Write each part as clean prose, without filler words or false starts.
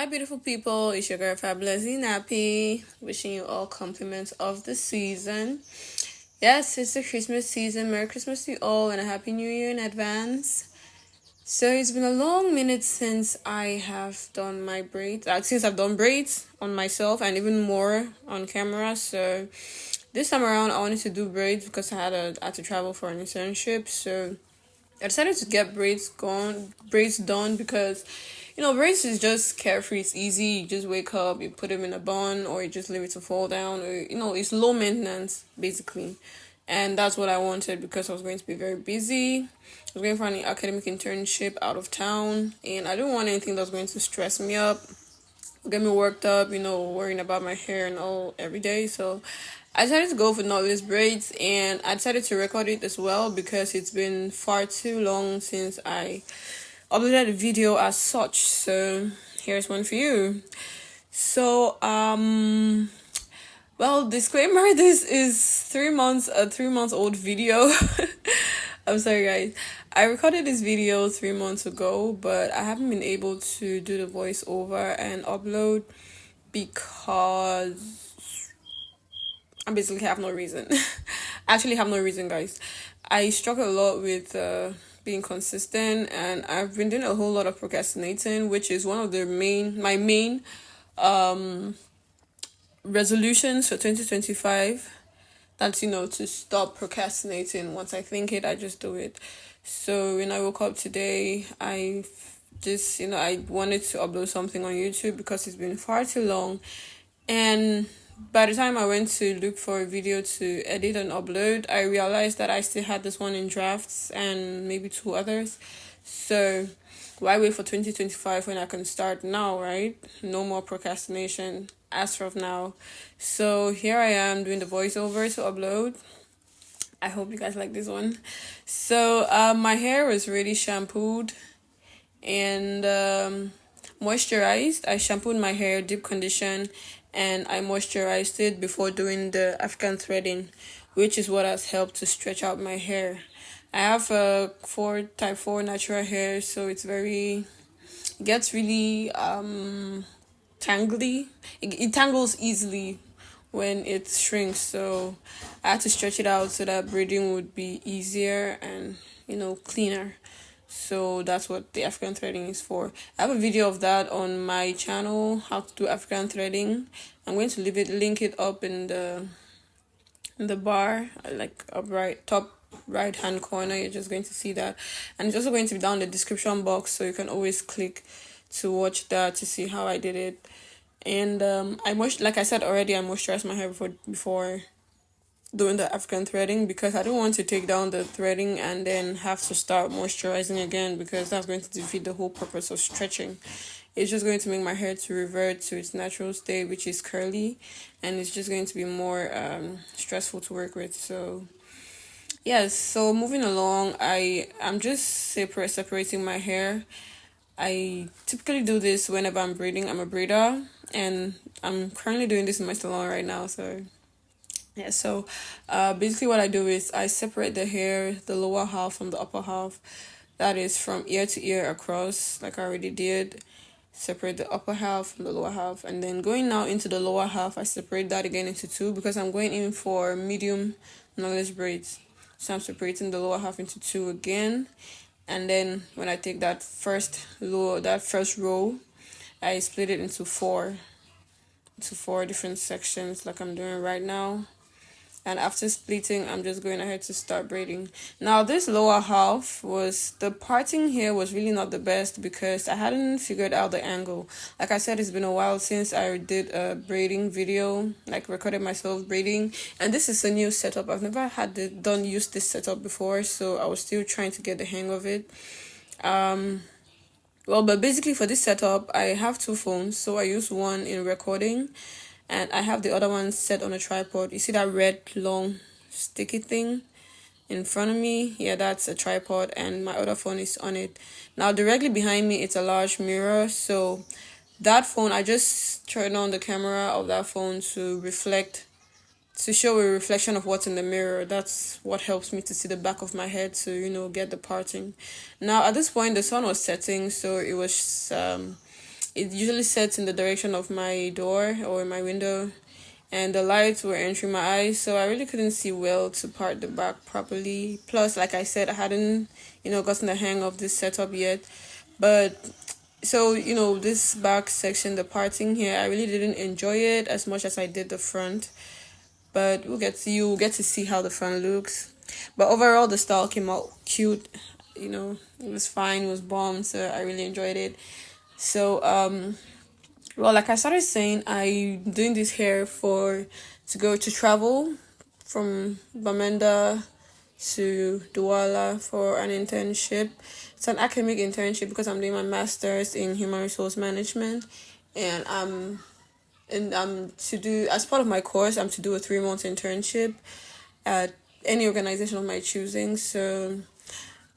Hi, beautiful people. It's your girl Fabulous Nappy. Wishing you all compliments of the season. Yes, it's the Christmas season. Merry Christmas to you all and a Happy New Year in advance. So it's been a long minute since I have done my braids. Since I've done braids on myself and even more on camera. So this time around, I wanted to do braids because I had to travel for an internship. So I decided to get braids done because, braids is just carefree. It's easy. You just wake up, you put them in a bun, or you just leave it to fall down. Or, it's low maintenance basically, and that's what I wanted because I was going to be very busy. I was going for an academic internship out of town, and I didn't want anything that's going to stress me up, get me worked up, worrying about my hair and all every day. So I decided to go for knotless braids, and I decided to record it as well because it's been far too long since I uploaded a video as such. So here's one for you. So well, disclaimer, this is 3 months a 3 months old video. I'm sorry guys. I recorded this video 3 months ago, but I haven't been able to do the voiceover and upload because I basically have no reason. I actually have no reason, guys. I struggle a lot with being consistent, and I've been doing a whole lot of procrastinating, which is one of my main resolutions for 2025. That's to stop procrastinating. Once I think it, I just do it. So when I woke up today, I wanted to upload something on YouTube because it's been far too long, and by the time I went to look for a video to edit and upload, I realized that I still had this one in drafts and maybe two others. So why wait for 2025 when I can start now, right? No more procrastination as of now. So here I am doing the voiceover to upload. I hope you guys like this one. So my hair was really shampooed and moisturized. I shampooed my hair, deep condition, and I moisturized it before doing the African threading, which is what has helped to stretch out my hair. I have a type 4 natural hair, so it gets really tangly. It tangles easily when it shrinks, so I had to stretch it out so that braiding would be easier and cleaner. So that's what the African threading is for. I have a video of that on my channel, how to do African threading. I'm going to link it up in the bar, like top right hand corner. You're just going to see that, and it's also going to be down in the description box, so you can always click to watch that to see how I did it. And like I said already, I moisturized my hair before doing the African threading because I don't want to take down the threading and then have to start moisturizing again, because that's going to defeat the whole purpose of stretching. It's just going to make my hair to revert to its natural state, which is curly, and it's just going to be more stressful to work with. So yes, so moving along, I'm just separating my hair. I typically do this whenever I'm braiding. I'm a braider, and I'm currently doing this in my salon right now. So yeah, so basically what I do is I separate the hair, the lower half from the upper half. That is from ear to ear across, like I already did. Separate the upper half from the lower half, and then going now into the lower half, I separate that again into two because I'm going in for medium knotless braids. So I'm separating the lower half into two again, and then when I take that first row, I split it into four different sections like I'm doing right now. And after splitting, I'm just going ahead to start braiding. Now this lower half, the parting here was really not the best because I hadn't figured out the angle. Like I said, it's been a while since I did a braiding video, like recorded myself braiding, and this is a new setup. I've never used this setup before, so I was still trying to get the hang of it. Well, but basically for this setup, I have two phones, so I use one in recording, and I have the other one set on a tripod. You see that red long sticky thing in front of me? Yeah, that's a tripod, and my other phone is on it. Now directly behind me, it's a large mirror, so that phone, I just turn on the camera of that phone to show a reflection of what's in the mirror. That's what helps me to see the back of my head to get the parting. Now at this point the sun was setting, so it was it usually sets in the direction of my door or my window, and the lights were entering my eyes, so I really couldn't see well to part the back properly. Plus, like I said, I hadn't, gotten the hang of this setup yet. But so, this back section, the parting here, I really didn't enjoy it as much as I did the front. But you'll get to see how the front looks. But overall, the style came out cute. It was fine. It was bomb. So I really enjoyed it. So well, like I started saying, I'm doing this hair to go to travel from Bamenda to Douala for an internship. It's an academic internship because I'm doing my master's in human resource management, and I'm to do, as part of my course, I'm to do a 3-month internship at any organization of my choosing. So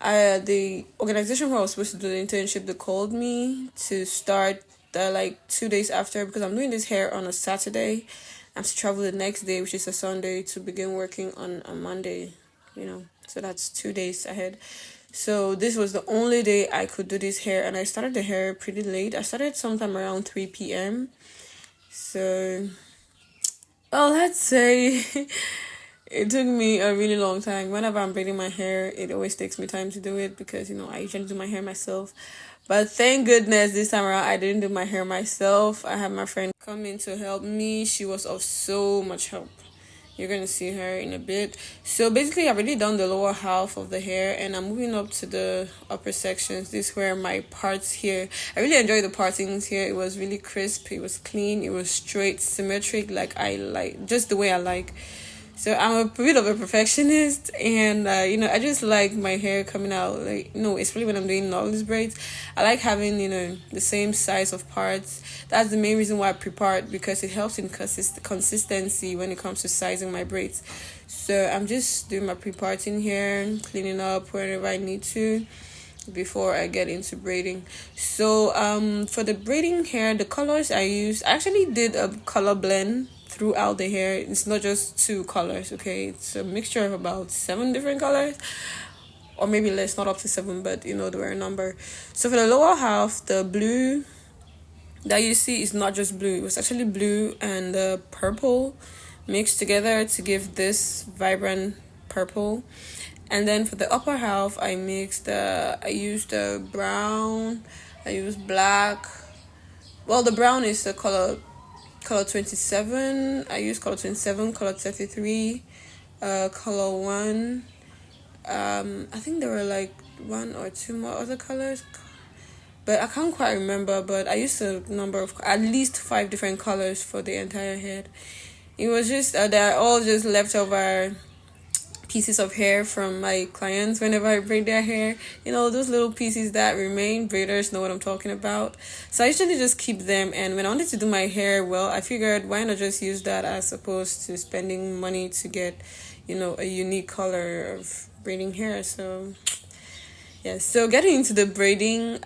the organization where I was supposed to do the internship, they called me to start like 2 days after, because I'm doing this hair on a Saturday. I'm to travel the next day, which is a Sunday, to begin working on a Monday, so that's 2 days ahead. So this was the only day I could do this hair, and I started the hair pretty late. I started sometime around 3 p.m. So, well, let's say it took me a really long time. Whenever I'm braiding my hair, it always takes me time to do it because, I usually do my hair myself. But thank goodness this time around I didn't do my hair myself. I had my friend come in to help me. She was of so much help. You're going to see her in a bit. So basically, I've already done the lower half of the hair, and I'm moving up to the upper sections. This were my parts here. I really enjoyed the partings here. It was really crisp. It was clean. It was straight, symmetric, just the way I like. So I'm a bit of a perfectionist, and I just like my hair coming out especially when I'm doing knotless braids. I like having the same size of parts. That's the main reason why I pre-part, because it helps in consistency when it comes to sizing my braids. So I'm just doing my pre-parting here, cleaning up wherever I need to before I get into braiding. So for the braiding hair, the colors I used, I actually did a color blend throughout the hair. It's not just 2 colors, okay? It's a mixture of about 7 different colors, or maybe less, not up to 7, but there were a number. So for the lower half, the blue that you see is not just blue. It was actually blue and purple mixed together to give this vibrant purple. And then for the upper half, I used brown, I used black. Well, the brown is the color 27. I used color 27, color 33, color 1. I think there were like 1 or 2 more other colors, but I can't quite remember. But I used a number of, at least 5 different colors for the entire head. It was just they're all just leftover pieces of hair from my clients whenever I braid their hair. Those little pieces that remain, braiders know what I'm talking about. So I usually just keep them, and when I wanted to do my hair, well, I figured why not just use that as opposed to spending money to get a unique color of braiding hair. So yeah, so getting into the braiding,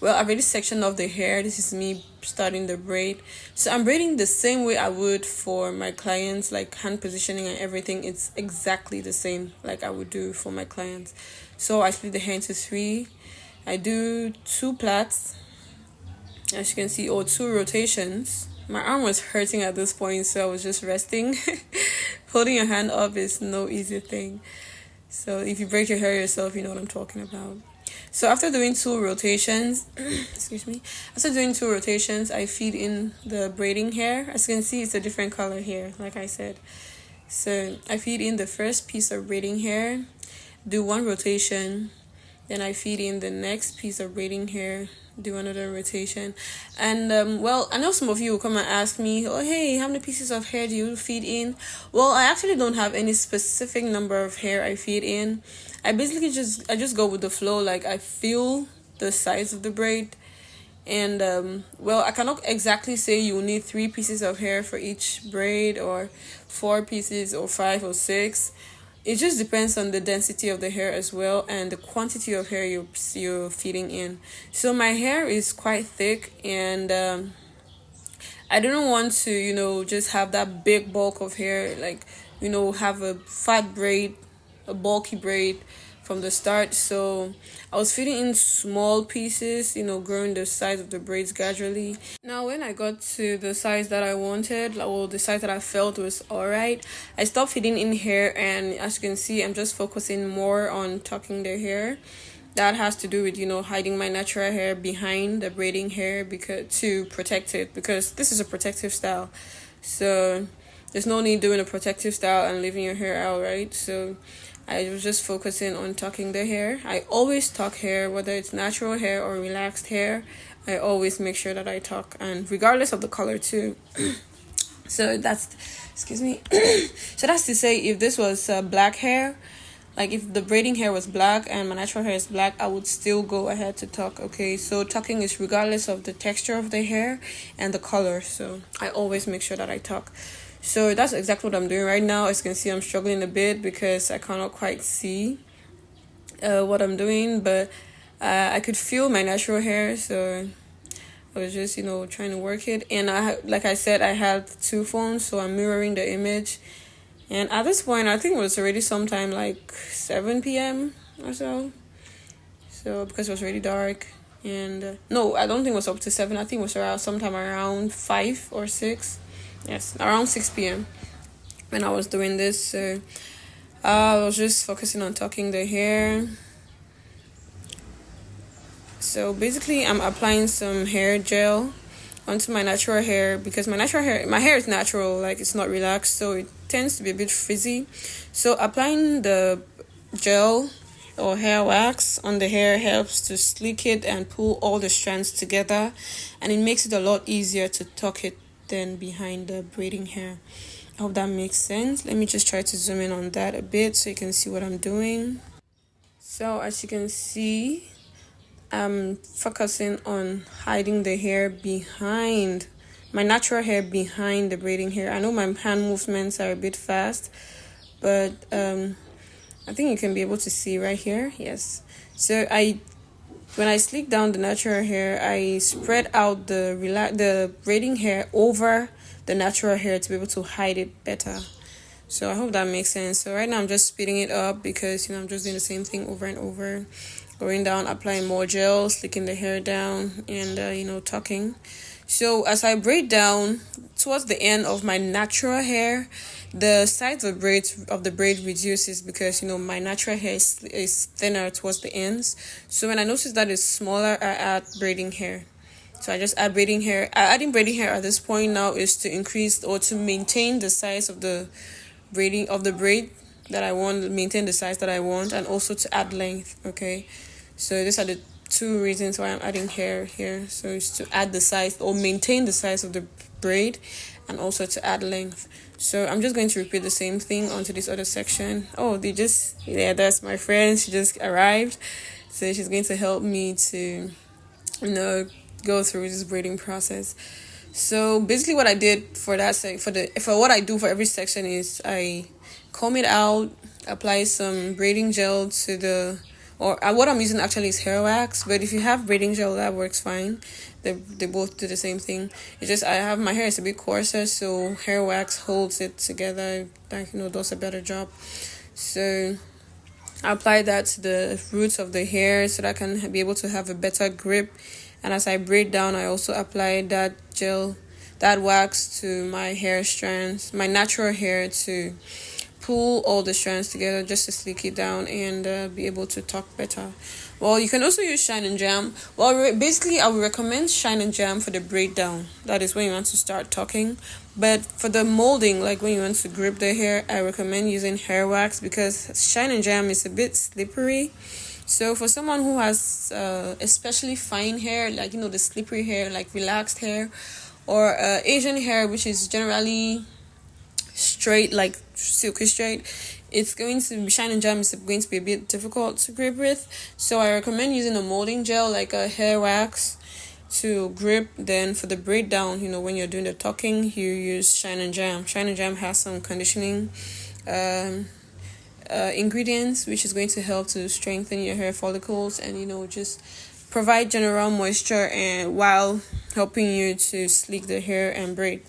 well, I braided section of the hair. This is me starting the braid. So I'm braiding the same way I would for my clients, like hand positioning and everything. It's exactly the same like I would do for my clients. So I split the hair into 3. I do 2 plaits, as you can see, or 2 rotations. My arm was hurting at this point, so I was just resting. Holding your hand up is no easy thing. So if you break your hair yourself, you know what I'm talking about. So after doing 2 rotations, I feed in the braiding hair. As you can see, it's a different color here, like I said. So I feed in the first piece of braiding hair, do 1 rotation, then I feed in the next piece of braiding hair, do another rotation. And well, I know some of you will come and ask me, oh hey, how many pieces of hair do you feed in? Well, I actually don't have any specific number of hair I feed in. I basically just go with the flow. Like, I feel the size of the braid, and well, I cannot exactly say you need 3 pieces of hair for each braid, or 4 pieces, or 5 or 6. It just depends on the density of the hair as well, and the quantity of hair you're feeding in. So my hair is quite thick, and I didn't want to just have that big bulk of hair, like have a fat braid, a bulky braid from the start. So I was fitting in small pieces, growing the size of the braids gradually. Now when I got to the size that I wanted, or the size that I felt was alright, I stopped fitting in hair, and as you can see, I'm just focusing more on tucking the hair. That has to do with hiding my natural hair behind the braiding hair, because to protect it, because this is a protective style. So there's no need doing a protective style and leaving your hair out, right? So I was just focusing on tucking the hair. I always tuck hair, whether it's natural hair or relaxed hair. I always make sure that I tuck, and regardless of the color too. So that's, excuse me. So that's to say, if this was black hair, like if the braiding hair was black and my natural hair is black, I would still go ahead to tuck. Okay, so tucking is regardless of the texture of the hair and the color. So I always make sure that I tuck. So that's exactly what I'm doing right now. As you can see, I'm struggling a bit because I cannot quite see what I'm doing, but I could feel my natural hair, so I was just trying to work it. And like I said, I had two phones, so I'm mirroring the image. And at this point, I think it was already sometime like 7 p.m. or so. So because it was really dark. And no, I don't think it was up to 7. I think it was around sometime around 5 or 6. Yes, around 6 p.m. when I was doing this. So I was just focusing on tucking the hair. So basically, I'm applying some hair gel onto my natural hair, because my hair is natural, like it's not relaxed, so it tends to be a bit frizzy. So applying the gel or hair wax on the hair helps to slick it and pull all the strands together, and it makes it a lot easier to tuck it than behind the braiding hair. I hope that makes sense. Let me just try to zoom in on that a bit so you can see what I'm doing. So as you can see, I'm focusing on hiding the hair behind, my natural hair behind the braiding hair. I know my hand movements are a bit fast, but I think you can be able to see right here. Yes. So when I slick down the natural hair, I spread out the braiding hair over the natural hair to be able to hide it better. So I hope that makes sense. So right now I'm just speeding it up because I'm just doing the same thing over and over. Going down, applying more gel, slicking the hair down, and tucking. So as I braid down towards the end of my natural hair, the size of the braid reduces, because my natural hair is thinner towards the ends. So when I notice that it's smaller, I add braiding hair. So I just add braiding hair. Adding braiding hair at this point now is to increase or to maintain the size of the braid that I want, maintain the size that I want, and also to add length. Okay, so these are the two reasons why I'm adding hair here. So it's to add the size or maintain the size of the braid, and also to add length. So I'm just going to repeat the same thing onto this other section. Oh, that's my friend. She just arrived, so she's going to help me to go through this braiding process. So basically what I did for that for what I do for every section is I comb it out, apply some braiding gel to what I'm using actually is hair wax, but if you have braiding gel, that works fine. They both do the same thing. It's just my hair is a bit coarser, so hair wax holds it together, does a better job. So I apply that to the roots of the hair so that I can be able to have a better grip. And as I braid down, I also apply that wax to my hair strands, my natural hair, to pull all the strands together just to slick it down and be able to tuck better. Well, you can also use Shine and Jam. Well, basically, I would recommend Shine and Jam for the braid down. That is when you want to start tucking. But for the molding, like when you want to grip the hair, I recommend using hair wax, because Shine and Jam is a bit slippery. So for someone who has especially fine hair, like the slippery hair, like relaxed hair, or Asian hair, which is generally straight, like silky straight, Shine and Jam is going to be a bit difficult to grip with. So I recommend using a molding gel, like a hair wax, to grip. Then for the braid down, when you're doing the tucking, you use Shine and Jam. Shine and Jam has some conditioning ingredients, which is going to help to strengthen your hair follicles and just provide general moisture, and while helping you to sleek the hair and braid.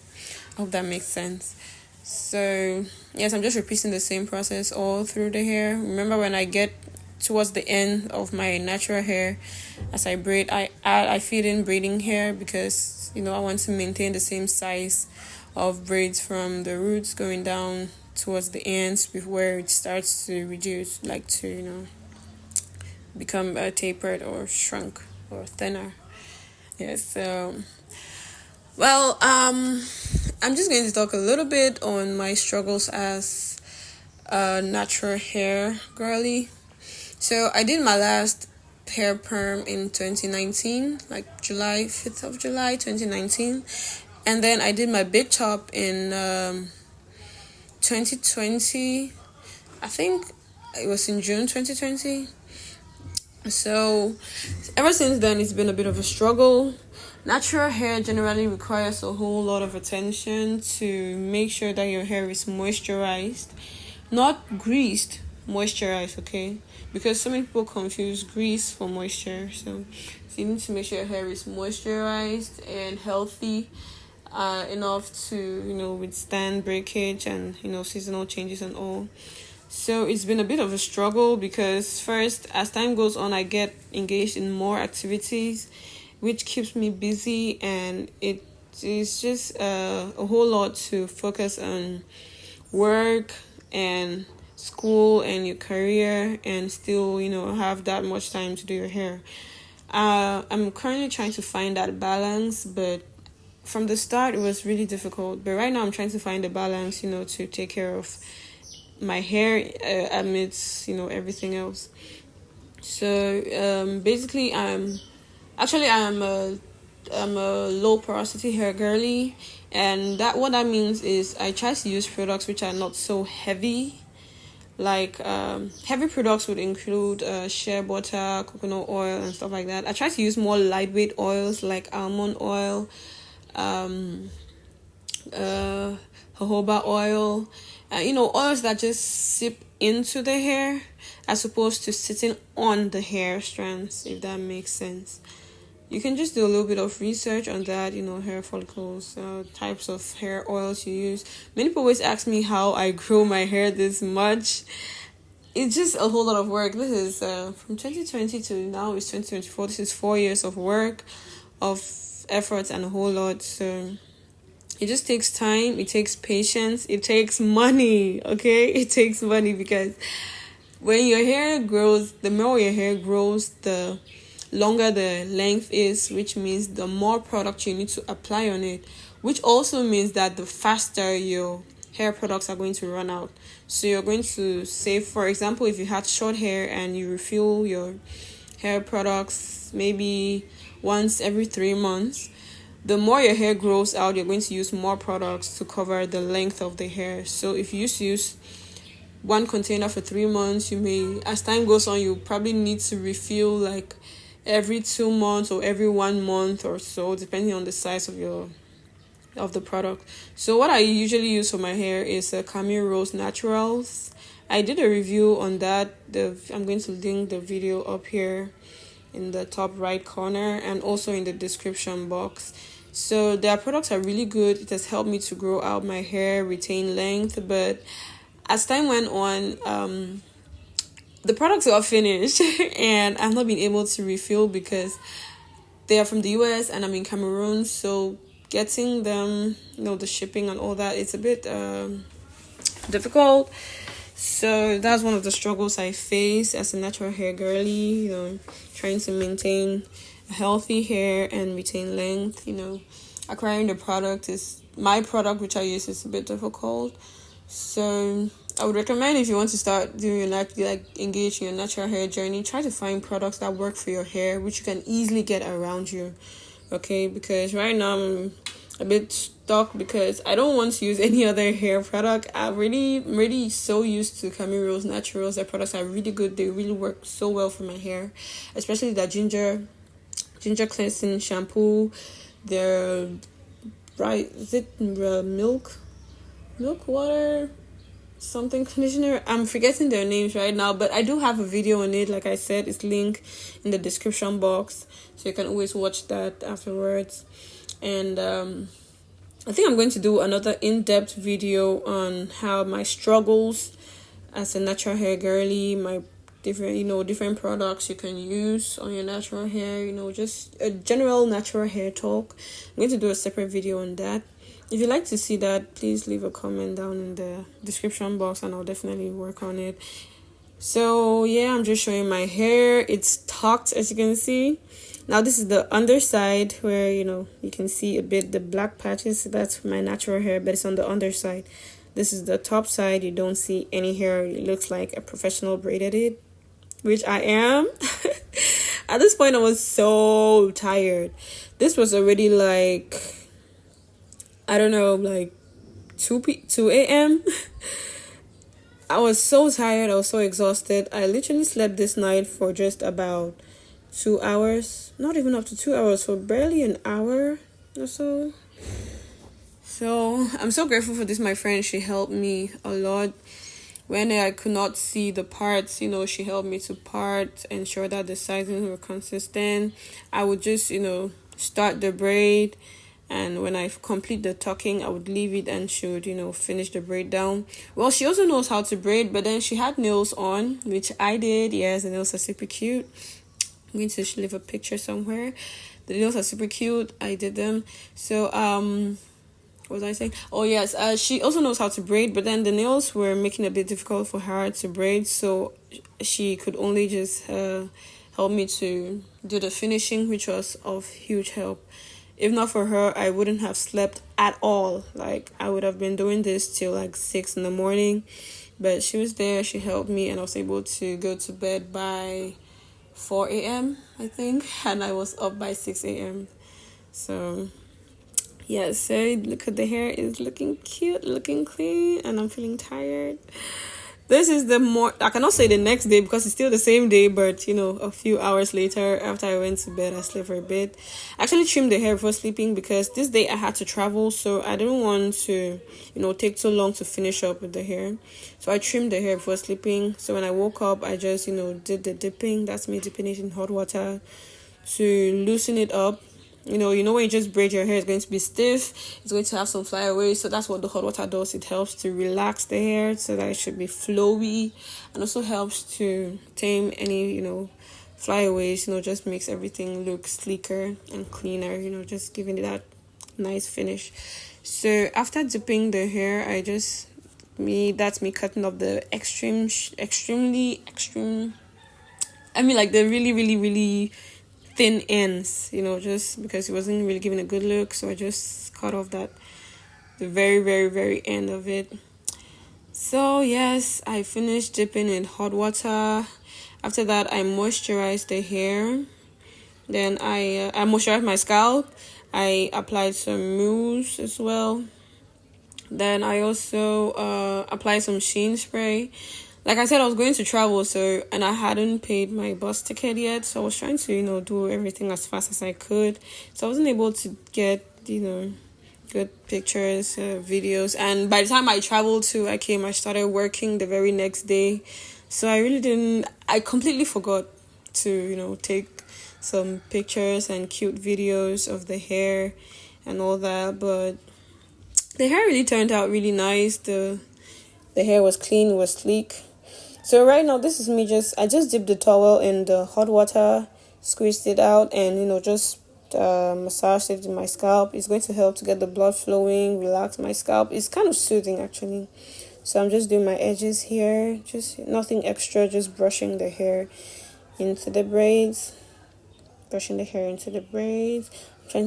I hope that makes sense. So yes, I'm just repeating the same process all through the hair. Remember, when I get towards the end of my natural hair, as I braid, I feed in braiding hair because I want to maintain the same size of braids from the roots going down towards the ends where it starts to reduce, like to become tapered or shrunk or thinner. Yes. So well, I'm just going to talk a little bit on my struggles as a natural hair girly. So I did my last hair perm in 2019, like July 5th of July 2019, and then I did my big chop in 2020. I think it was in June 2020. So ever since then, it's been a bit of a struggle. Natural hair generally requires a whole lot of attention to make sure that your hair is moisturized, not greased, moisturized, okay? Because so many people confuse grease for moisture. So you need to make sure your hair is moisturized and healthy, enough to withstand breakage and seasonal changes and all. So it's been a bit of a struggle because first, as time goes on, I get engaged in more activities, which keeps me busy, and it is just a whole lot to focus on work and school and your career and still have that much time to do your hair. I'm currently trying to find that balance, but from the start it was really difficult. But right now I'm trying to find a balance, to take care of my hair amidst everything else. So basically I'm a low porosity hair girly, and what that means is I try to use products which are not so heavy. Like heavy products would include shea butter, coconut oil, and stuff like that. I try to use more lightweight oils like almond oil, jojoba oil, oils that just sip into the hair as opposed to sitting on the hair strands, if that makes sense. You can just do a little bit of research on that, hair follicles, types of hair oils you use. Many people always ask me how I grow my hair this much. It's just a whole lot of work. This is from 2020 to now it's 2024. This is 4 years of work, of effort, and a whole lot. So it just takes time. It takes patience. It takes money, okay? It takes money because when your hair grows, the more your hair grows, the longer the length is, which means the more product you need to apply on it, which also means that the faster your hair products are going to run out. So you're going to save, for example, if you had short hair and you refill your hair products maybe once every 3 months, the more your hair grows out, you're going to use more products to cover the length of the hair. So if you used to use one container for 3 months, as time goes on, you probably need to refill like every 2 months or every 1 month or so, depending on the size of the product. So what I usually use for my hair is Camille Rose Naturals. I did a review on that. I'm going to link the video up here in the top right corner and also in the description box. So their products are really good. It has helped me to grow out my hair, retain length, but as time went on, the products got finished and I've not been able to refill because they are from the US and I'm in Cameroon. So getting them, the shipping and all that, it's a bit difficult. So that's one of the struggles I face as a natural hair girly, trying to maintain a healthy hair and retain length. Acquiring the product is my product, which I use, is a bit difficult. So I would recommend, if you want to start doing engage in your natural hair journey, try to find products that work for your hair, which you can easily get around you. Okay, because right now I'm a bit stuck because I don't want to use any other hair product. I'm really so used to Camille Rose Naturals. Their products are really good. They really work so well for my hair, especially the ginger cleansing shampoo. Their milk water something conditioner. I'm forgetting their names right now, but I do have a video on it. Like I said, it's linked in the description box, so you can always watch that afterwards. And I think I'm going to do another in-depth video on how my struggles as a natural hair girly, different products you can use on your natural hair, just a general natural hair talk. I'm going to do a separate video on that. If you'd like to see that, please leave a comment down in the description box and I'll definitely work on it. So yeah, I'm just showing my hair. It's tucked, as you can see. Now this is the underside where you can see a bit the black patches. That's my natural hair, but it's on the underside. This is the top side. You don't see any hair. It looks like a professional braided it, which I am. At this point I was so tired. This was already like, I don't know, like 2 a.m. I was so tired. I was so exhausted. I literally slept this night for just about 2 hours. Not even up to 2 hours, for barely an hour or so. So I'm so grateful for this, my friend. She helped me a lot. When I could not see the parts, she helped me to part, ensure that the sizing were consistent. I would just, start the braid. And when I complete the tucking, I would leave it and she would, finish the braid down. Well, she also knows how to braid, but then she had nails on, which I did. Yes, the nails are super cute. I'm going to leave a picture somewhere. The nails are super cute. I did them. So, what was I saying? Oh, yes. She also knows how to braid, but then the nails were making it a bit difficult for her to braid. So she could only just help me to do the finishing, which was of huge help. If not for her, I wouldn't have slept at all. Like, I would have been doing this till like 6 in the morning. But she was there. She helped me, and I was able to go to bed by 4 a.m., I think. And I was up by 6 a.m. So, yes, so look at the hair. It's looking cute, looking clean, and I'm feeling tired. This is I cannot say the next day because it's still the same day, but a few hours later after I went to bed, I slept for a bit. I actually trimmed the hair before sleeping because this day I had to travel, so I didn't want to, take too long to finish up with the hair. So I trimmed the hair before sleeping. So when I woke up, I just, did the dipping. That's me dipping it in hot water to loosen it up. When you just braid your hair, it's going to be stiff. It's going to have some flyaways. So that's what the hot water does. It helps to relax the hair so that it should be flowy. And also helps to tame any, flyaways. Just makes everything look sleeker and cleaner. Just giving it that nice finish. So after dipping the hair, that's me cutting up the extreme. I mean, like the really, really, really thin ends, just because it wasn't really giving a good look. So I just cut off the very, very, very end of it. So yes, I finished dipping in hot water. After that, I moisturized the hair. Then I moisturized my scalp. I applied some mousse as well. Then I also applied some sheen spray. Like I said, I was going to travel, and I hadn't paid my bus ticket yet, so I was trying to, do everything as fast as I could. So I wasn't able to get, good pictures, videos. And by the time I traveled I started working the very next day. So I completely forgot to, take some pictures and cute videos of the hair and all that. But the hair really turned out really nice. The hair was clean, it was sleek. So right now, this is me I just dipped the towel in the hot water, squeezed it out, and, just massaged it in my scalp. It's going to help to get the blood flowing, relax my scalp. It's kind of soothing, actually. So I'm just doing my edges here, just nothing extra, just brushing the hair into the braids. I'm trying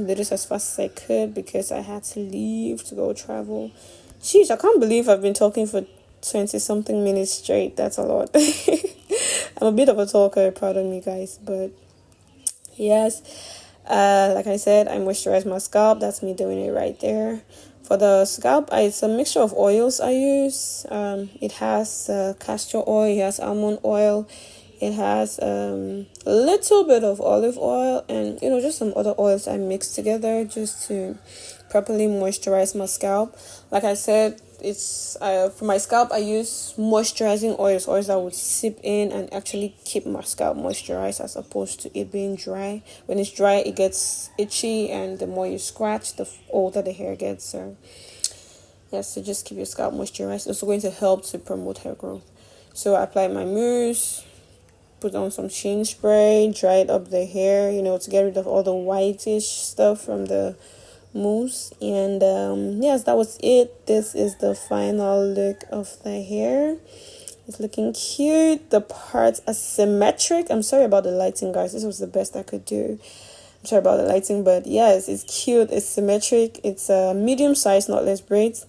to do this as fast as I could because I had to leave to go travel. Jeez, I can't believe I've been talking for 20-something minutes straight. That's a lot. I'm a bit of a talker, pardon me, guys. But yes, like I said, I moisturize my scalp. That's me doing it right there. For the scalp, it's a mixture of oils I use. It has castor oil, it has almond oil, it has a little bit of olive oil, and just some other oils I mix together just to properly moisturize my scalp. Like I said, it's for my scalp I use moisturizing oils that would seep in and actually keep my scalp moisturized, as opposed to it being dry. When it's dry, it gets itchy, and the more you scratch, the older the hair gets. So yes, so just keep your scalp moisturized. It's also going to help to promote hair growth. So I apply my mousse, put on some sheen spray, dried up the hair, to get rid of all the whitish stuff from the mousse. And yes, that was it. This is the final look of the hair. It's looking cute. The parts are symmetric. I'm sorry about the lighting, guys. This was the best I could do. I'm sorry about the lighting, but yes, it's cute. It's symmetric. It's a medium-sized knotless braids.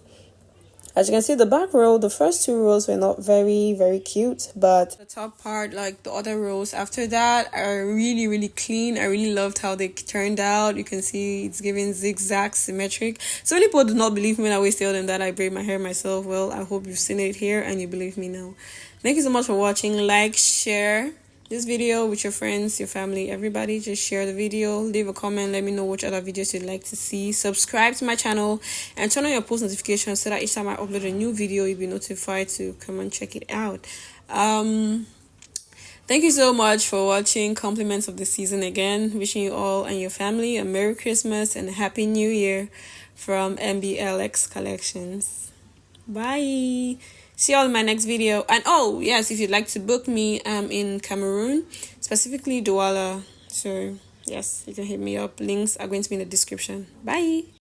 As you can see, the back row, the first two rows were not very, very cute, but the top part, like the other rows after that, are really, really clean. I really loved how they turned out. You can see it's giving zigzag symmetric. So many people do not believe me when I always tell them that I braid my hair myself. Well, I hope you've seen it here and you believe me now. Thank you so much for watching. Like, share this video with your friends, your family, everybody. Just share the video, leave a comment, let me know which other videos you'd like to see. Subscribe to my channel and turn on your post notifications so that each time I upload a new video, you'll be notified to come and check it out. Thank you so much for watching. Compliments of the season again. Wishing you all and your family a Merry Christmas and a Happy New Year from NBLX Collections. Bye. See you all in my next video. And oh yes, if you'd like to book me, I'm in Cameroon, specifically Douala. So yes, you can hit me up. Links are going to be in the description. Bye.